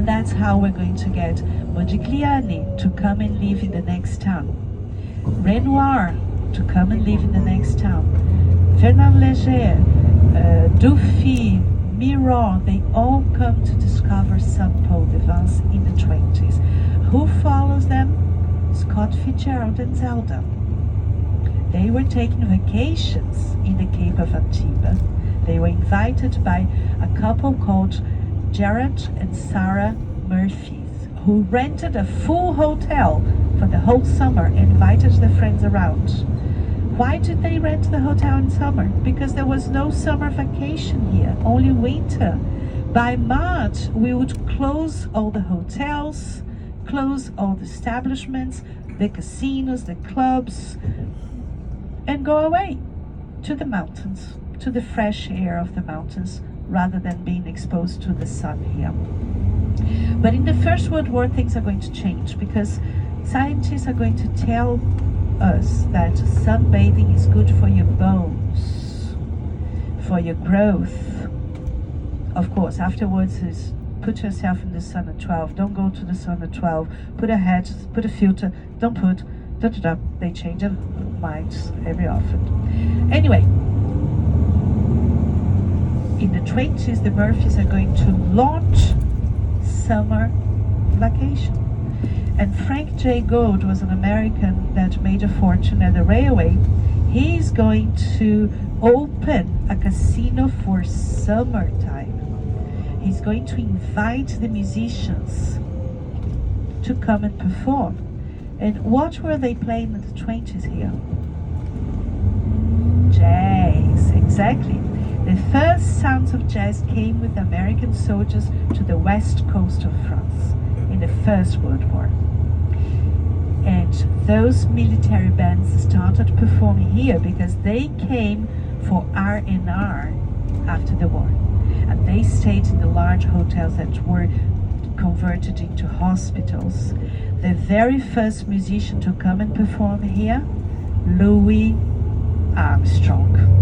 And that's how we're going to get Modigliani to come and live in the next town, Renoir to come and live in the next town, Fernand Léger, Dufy, Miron, they all come to discover Saint-Paul-de-Vence in the 20s. Who follows them? Scott Fitzgerald and Zelda. They were taking vacations in the Cape of Antibes. They were invited by a couple called Gerard and Sarah Murphy, who rented a full hotel for the whole summer and invited their friends around. Why did they rent the hotel in summer? Because there was no summer vacation here, only winter. By March, we would close all the hotels, close all the establishments, the casinos, the clubs, and go away to the mountains, to the fresh air of the mountains, rather than being exposed to the sun here. But in the First World War, things are going to change, because scientists are going to tell us that sunbathing is good for your bones, for your growth. Of course, afterwards is put yourself in the sun at 12, don't go to the sun at 12, put a hat, put a filter, don't put, they change their minds every often. Anyway, in the 20s, the Murphys are going to launch summer vacation. And Frank J. Gould was an American that made a fortune at the railway. He's going to open a casino for summertime. He's going to invite the musicians to come and perform. And what were they playing in the 20s here? Jazz, exactly. The first sounds of jazz came with American soldiers to the west coast of France in the First World War. And those military bands started performing here because they came for R&R after the war. And they stayed in the large hotels that were converted into hospitals. The very first musician to come and perform here, Louis Armstrong.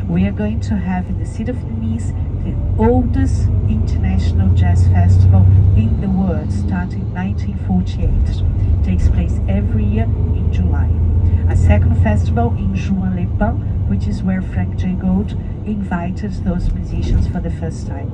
We are going to have in the city of Nice the oldest international jazz festival in the world, starting in 1948. It takes place every year in July. A second festival in Juan-les-Pins, which is where Frank J. Gould invited those musicians for the first time.